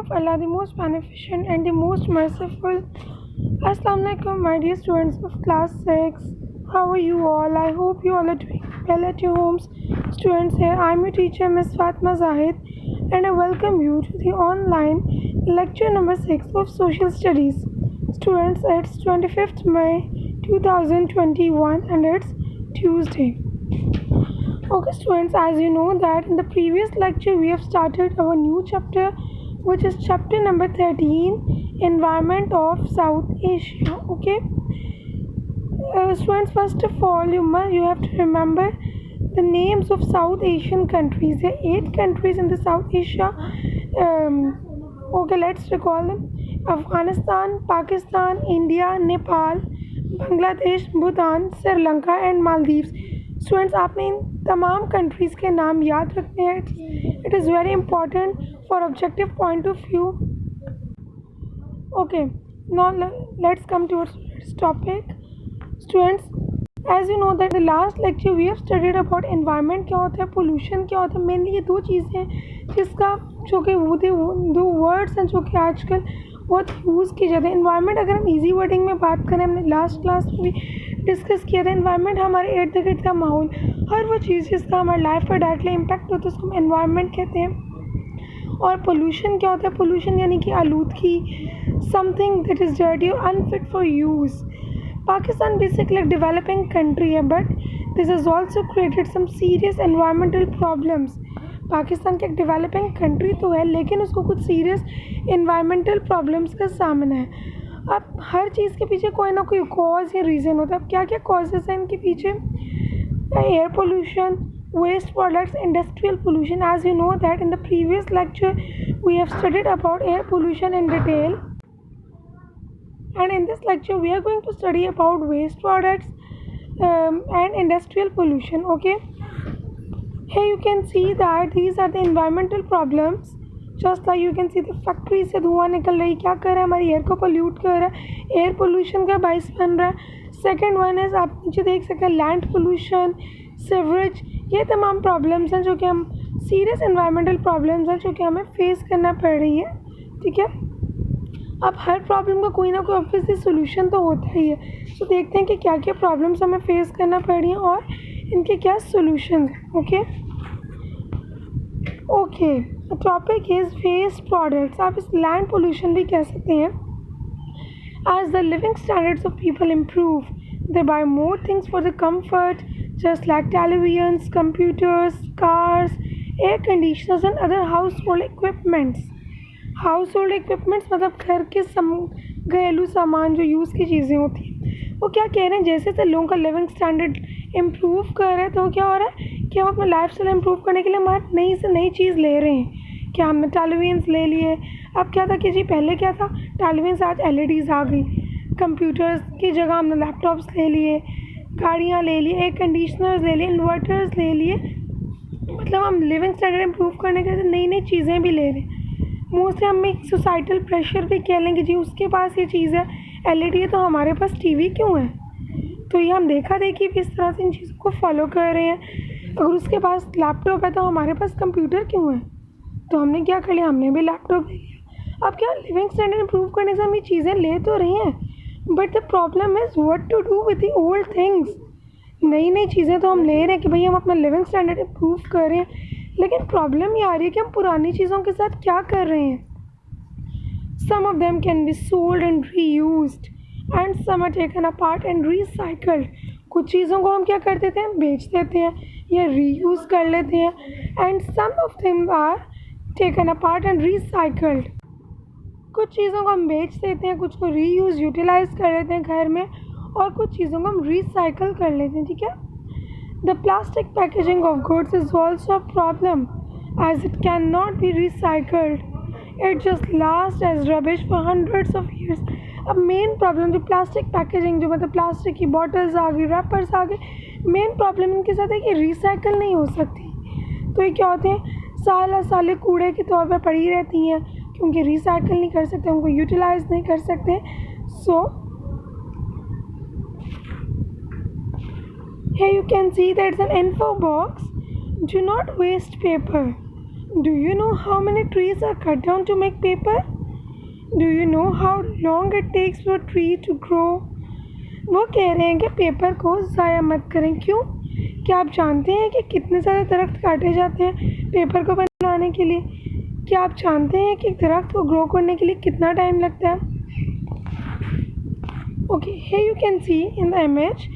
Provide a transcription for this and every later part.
of Allah, the most beneficent and the most merciful. Assalamu alaikum, my dear students of class 6. How are you all? I hope you all are doing well at your homes. Students, here I am your teacher, Miss Fatma Zahid, and I welcome you to the online lecture number 6 of Social Studies. Students, it's 25th May 2021 and it's Tuesday. Okay students, as you know that in the previous lecture we have started our new chapter, which is chapter number 13, Environment of South Asia. Okay students, first of all you have to remember the names of South Asian countries. There are 8 countries in the South Asia. Okay, let's recall them: Afghanistan, Pakistan, India, Nepal, Bangladesh, Bhutan, Sri Lanka and Maldives. Students, आपने इन तमाम countries के नाम याद रखने हैं. It is very important for objective point of view. Okay, now let's come to topic. Students, as you know that the last lecture we have studied about environment. क्या होता है, पोल्यूशन क्या होता है. मेनली ये 2 चीज़ें हैं जिसका जो कि वो 2 वर्ड्स हैं जो कि आजकल बहुत यूज़ की जाती है. एनवायरनमेंट, अगर हम इजी वर्डिंग में बात करें, हमने लास्ट क्लास में भी डिस्कस किया था. एनवायरनमेंट हमारे इर्द गिर्द का माहौल, हर वो चीज़ जिसका हमारे लाइफ पर डायरेक्टली इम्पैक्ट होता है उसको हम एनवायरनमेंट कहते हैं. और पोल्यूशन क्या होता है, पोल्यूशन यानी कि आलूदगी, समथिंग दैट इज़ डर्टी और unfit for use. Pakistan basically एक डेवलपिंग कंट्री है, but this has also created some serious environmental problems. Pakistan की एक डेवलपिंग कंट्री तो है, लेकिन उसको कुछ सीरियस एनवायरमेंटल प्रॉब्लम्स का सामना है. अब हर चीज़ के पीछे कोई ना कोई कॉज या रीज़न होता है. अब क्या क्या कॉजेज़ हैं इनके पीछे? Air pollution, waste products, industrial pollution. As you know that in the previous lecture we have studied about air pollution in detail, and in this lecture we are going to study about waste products and industrial pollution. Okay, here you can see that these are the environmental problems. Just like you can see the factory से धुआं निकल रही, क्या कर रहा है, हमारी air को पोल्यूट कर रहा है, एयर पोल्यूशन का बाइस बन रहा है. सेकेंड वन है, आप नीचे देख सकते हैं, लैंड पोल्यूशन, सीवरेज. ये तमाम प्रॉब्लम्स हैं जो कि हम सीरियस एनवायरमेंटल प्रॉब्लम्स हैं जो कि हमें फेस करना पड़ रही है. ठीक है, अब हर प्रॉब्लम का कोई ना कोई ऑब्वियसली सोल्यूशन तो होता ही है. तो देखते हैं कि क्या क्या प्रॉब्लम्स हमें फेस करना पड़ रही हैं और इनके क्या सोल्यूशन हैं. Okay topic is waste products. आप इस लैंड पोल्यूशन भी कह सकते हैं. As the living standards of people improve, they buy more things for the comfort, just like televisions, computers, cars, air conditioners and other household equipments. Household equipments मतलब घर के घरेलू सामान जो यूज़ की चीज़ें होती हैं. वो क्या कह रहे हैं, जैसे जैसे लोगों का लिविंग स्टैंडर्ड इम्प्रूव कर रहे हैं तो क्या हो रहा है कि हम अपना लाइफ स्टाइल इम्प्रूव करने के लिए हमारे नई से नई चीज़ ले रहे हैं. क्या हमने टेलीविजन्स ले लिए. अब क्या था कि जी पहले क्या था, टेलीविजन, आज LEDs आ गई. कंप्यूटर्स की जगह हमने लैपटॉप्स ले लिए, गाड़ियाँ ले लिए, एयर कंडीशनर्स ले लिए, इन्वर्टर्स ले लिए. मतलब हम लिविंग स्टैंडर्ड इम्प्रूव करने के लिए नई नई चीज़ें भी ले रहे हैं. मोस्टली हम एक सोसाइटल प्रेशर भी कह लेंगे, जी उसके पास ये चीज़ है, LED है, तो हमारे पास TV क्यों है. तो ये हम देखा देखी भी इस तरह से इन चीज़ों को फॉलो कर रहे हैं. अगर उसके पास लैपटॉप है तो हमारे पास कंप्यूटर क्यों है. तो हमने क्या कर लिया, हमने भी लैपटॉप ले लिया. अब क्या, लिविंग स्टैंडर्ड इम्प्रूव करने से हम ये चीज़ें ले तो रही हैं, but the problem is what to do with the old things. नई नई चीज़ें तो हम ले रहे हैं कि भाई हम अपना लिविंग स्टैंडर्ड इम्प्रूव कर रहे हैं, लेकिन प्रॉब्लम ये आ रही है कि हम पुरानी चीज़ों के साथ क्या कर रहे हैं. Some of them can be sold and reused and some are taken apart and recycled. कुछ चीज़ों को हम क्या कर देते हैं, बेच देते हैं या रीयूज़ कर लेते हैं. And some of them are taken apart and recycled. कुछ चीज़ों को हम बेच देते हैं, कुछ को रीयूज़ यूटिलाइज़ कर लेते हैं घर में, और कुछ चीज़ों को हम रिसाइकल कर लेते हैं. ठीक है, the plastic packaging of goods is also a problem as it can not be recycled. It just last as rubbish for hundreds of years. अब मेन प्रॉब्लम जो प्लास्टिक पैकेजिंग, जो मतलब प्लास्टिक की बॉटल्स आ गई, रैपर्स आ गए, main problem इनके साथ है कि रिसाइकल नहीं हो सकती. तो ये क्या होते हैं, साल साल कूड़े के तौर पर पड़ी रहती हैं, क्योंकि रिसाइकल नहीं कर सकते, उनको यूटिलाइज नहीं कर सकते. सो here you can see that's an info box. Do not waste paper. Do you know how many trees are cut down to make paper? Do you know how long it takes for a tree to grow? वो कह रहे हैं कि paper को ज़ाया मत करें। क्यों? क्या आप जानते हैं कि कितने सारे दरख्त काटे जाते हैं पेपर को बनाने के लिए? क्या आप जानते हैं कि दरख्त को ग्रो करने के लिए कितना टाइम लगता है? Okay, here you can see in the image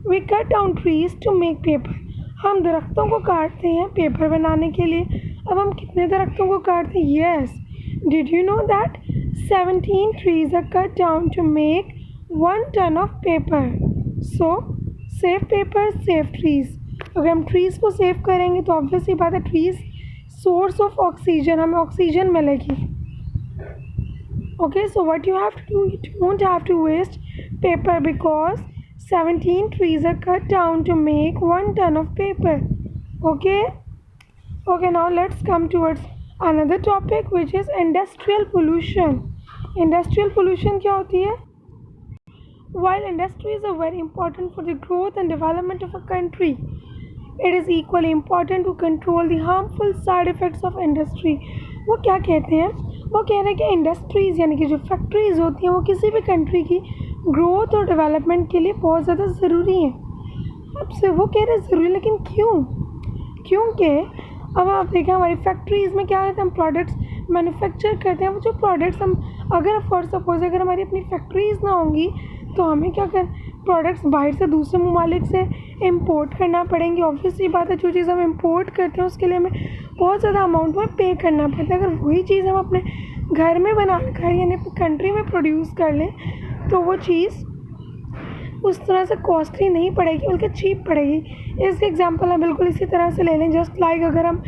we cut down trees to make paper. हम दरख्तों को काटते हैं पेपर बनाने के लिए। अब हम कितने दरख्तों को काटते हैं? Yes. Did you know that 17 trees are cut down to make 1 ton of paper? So save paper, save trees. अगर हम trees को save करेंगे तो obviously बात है trees source of oxygen, हमें ऑक्सीजन मिलेगी। Okay, so what you have to do, you don't have to waste paper because 17 trees are cut down to make 1 ton of paper. Okay, now let's come towards another topic which is industrial pollution. Industrial pollution क्या होती है? While industries are very important for the growth and development of a country, it is equally important to control the harmful side effects of industry. वो क्या कहते हैं? वो कह रहे हैं कि इंडस्ट्रीज़ यानी कि जो फैक्ट्रीज़ होती हैं वो किसी भी कंट्री की ग्रोथ और डेवलपमेंट के लिए बहुत ज़्यादा ज़रूरी हैं। अब से वो कह रहे हैं ज़रूरी, लेकिन क्यों? क्योंकि अब आप देखें हमारी फैक्ट्रीज़ में क्या होता है, हम प्रोडक्ट्स मैन्युफैक्चर करते हैं। वो जो प्रोडक्ट्स हम अगर फॉर सपोज अगर हमारी अपनी फैक्ट्रीज़ ना होंगी तो हमें क्या कर प्रोडक्ट्स बाहर से दूसरे ममालिक से इंपोर्ट करना पड़ेंगे। ऑब्वियसली बात है जो चीज़ हम इंपोर्ट करते हैं उसके लिए हमें बहुत ज़्यादा अमाउंट में पे करना पड़ता है। अगर वही चीज़ हम अपने घर में बना कर यानी अपनी कंट्री में प्रोड्यूस कर लें तो वो चीज़ उस तरह से कॉस्टली नहीं पड़ेगी बल्कि चीप पड़ेगी। इसके एग्जांपल हम बिल्कुल इसी तरह से ले लें, जस्ट लाइक अगर हम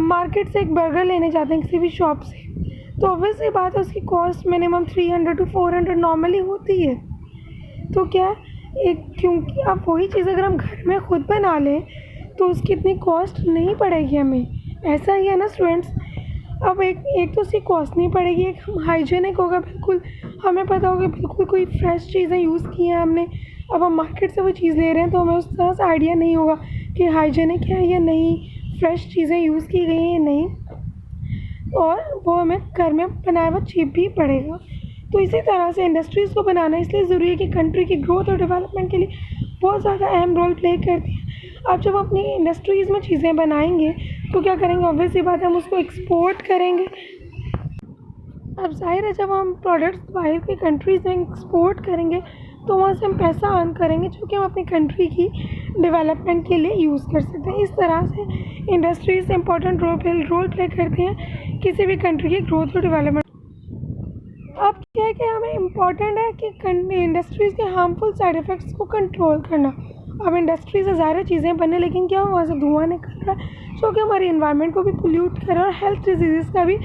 मार्केट से एक बर्गर लेने जाते हैं किसी भी शॉप से तो ऑब्वियसली बात है उसकी कॉस्ट मिनिमम 300 to 400 नॉर्मली होती है। तो क्या क्योंकि अब वही चीज़ अगर हम घर में ख़ुद बना लें तो उसकी इतनी कॉस्ट नहीं पड़ेगी हमें। ऐसा ही है ना स्टूडेंट्स। अब एक तो उसकी कॉस्ट नहीं पड़ेगी, एक हम हाइजीनिक होगा, बिल्कुल हमें पता होगा बिल्कुल कोई फ्रेश चीज़ें यूज़ की हैं हमने। अब हम मार्केट से वो चीज़ ले रहे हैं तो हमें उस तरह से आइडिया नहीं होगा कि हाइजीनिक है या नहीं, फ्रेश चीज़ें यूज़ की गई हैं या नहीं, और वो हमें घर में बनाया हुआ चीप भी पड़ेगा। तो इसी तरह से इंडस्ट्रीज़ को बनाना इसलिए ज़रूरी है कि कंट्री की ग्रोथ और डेवलपमेंट के लिए बहुत ज़्यादा अहम रोल प्ले करती है। अब जब अपनी इंडस्ट्रीज़ में चीज़ें बनाएंगे तो क्या करेंगे, ऑब्वियसली बात है हम उसको एक्सपोर्ट करेंगे। अब जाहिर है जब हम प्रोडक्ट्स बाहर की कंट्रीज़ में एक्सपोर्ट करेंगे तो वहाँ से हम पैसा अर्न करेंगे जो कि हम अपनी कंट्री की डेवलपमेंट के लिए यूज़ कर सकते हैं। इस तरह से इंडस्ट्रीज़ इंपॉर्टेंट रोल प्ले करते हैं किसी भी कंट्री की ग्रोथ और डेवलपमेंट। अब क्या है कि हमें इम्पॉर्टेंट है कि इंडस्ट्रीज़ के हार्मफुल साइड इफ़ेक्ट्स को कंट्रोल करना। अब इंडस्ट्री से ज़्यादा चीज़ें बनने लेकिन क्या वहाँ से धुआं निकल रहा है जो कि हमारी इन्वायरमेंट को भी पोल्यूट कर रहा है और हेल्थ डिजीज़ का भी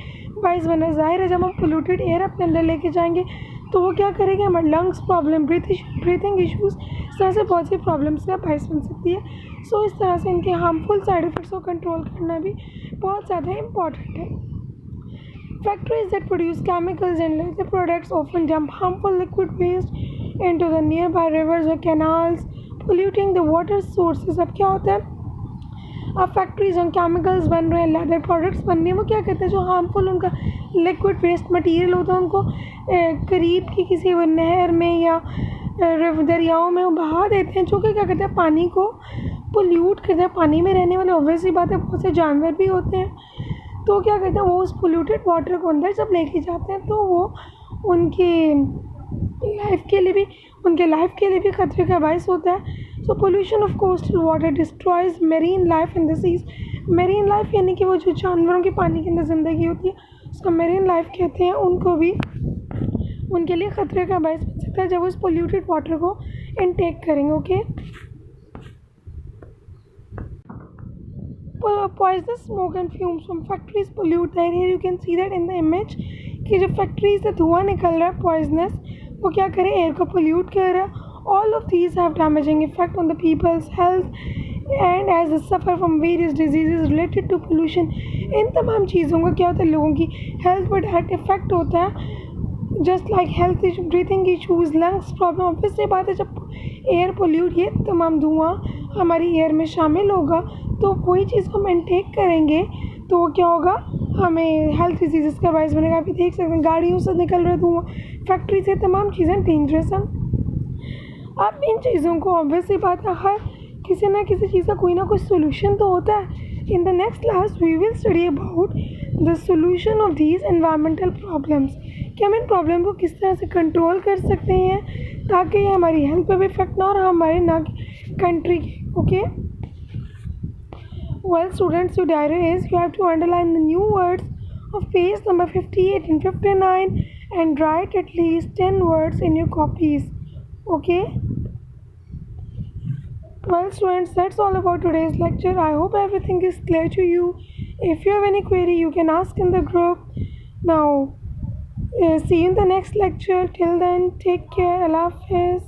बाइस बन रहा है। ज़ाहिर है जब हम पोल्यूटेड एयर अपने अंदर लेके जाएंगे तो वो क्या करेंगे, हमारे लंग्स प्रॉब्लम, ब्रीथिंग इशूज़, इस तरह से बहुत सी प्रॉब्लम्स का बाइस बन सकती है। सो इस तरह से इनके हार्मफुल साइड इफ़ेक्ट्स को कंट्रोल करना भी बहुत ज़्यादा इम्पॉर्टेंट है। Factories that produce chemicals and other products often dump harmful liquid waste into the nearby rivers or canals, polluting the water sources. अब क्या होता है, अब फैक्ट्रीज और केमिकल्स बन रहे हैं, लेदर प्रोडक्ट्स बन रहे हैं, वो क्या करते हैं जो हार्मफुल उनका लिक्विड वेस्ट मटेरियल होता है उनको करीब की किसी नहर में या दरियाओं में बहा देते हैं, जो कि क्या करते हैं पानी को पोल्यूट करते हैं। पानी में रहने वाले ऑब्वियसली बात है बहुत से जानवर भी होते हैं, तो क्या कहते हैं वो उस पोल्यूटेड वाटर को अंदर जब लेके जाते हैं तो वो उनकी लाइफ के लिए भी खतरे का बायस होता है। So pollution of coastal water destroys marine life in the seas. Marine life यानी कि वो जो जानवरों की पानी के अंदर ज़िंदगी होती है उसको मेरीन लाइफ कहते हैं, उनको भी उनके लिए ख़तरे का बायस बन सकता है जब वो इस पोल्यूटेड वाटर को इनटेक करेंगे। Okay, poisonous smoke and fumes from factories pollute the air. Here you can see that in the image कि जो फैक्ट्री से धुआं निकल रहा है पॉइजनस, वो क्या करे एयर को पोल्यूट कर रहा है। All of these have damaging effect on the people's health and as they suffer from various diseases related to pollution. इन तमाम चीज़ों का क्या होता है लोगों की हेल्थ पर डायरेक्ट इफेक्ट होता है, just like health issue, breathing issues, lungs problem. Obviously बात है जब एयर पोल्यूट, ये तमाम धुआं हमारी एयर में शामिल होगा, तो वही चीज़ को हम इनटेक करेंगे तो क्या होगा, हमें हेल्थ डिजीज़ का बायस बनेगा। आप ये देख सकते हैं गाड़ियों से निकल रहा धुआं, फैक्ट्री से, तमाम चीज़ें डेंजरस हैं। अब इन चीज़ों को ऑब्वियसली बात है, हर किसी ना किसी चीज़ का कोई ना कोई सोल्यूशन तो होता है। In the next class we will study about the solution of these environmental problems, कि हम इन प्रॉब्लम को किस तरह से कंट्रोल कर सकते हैं ताकि ये हमारी हेल्थ पे भी इफेक्ट ना और हमारे ना कंट्री की। Okay, well students, your diary is you have to underline the new words of page number 58 and 59 and write at least 10 words in your copies. Okay, well students, that's all about today's lecture. I hope everything is clear to you. If you have any query you can ask in the group. Now see you in the next lecture. Till then, take care. Allah Hafiz.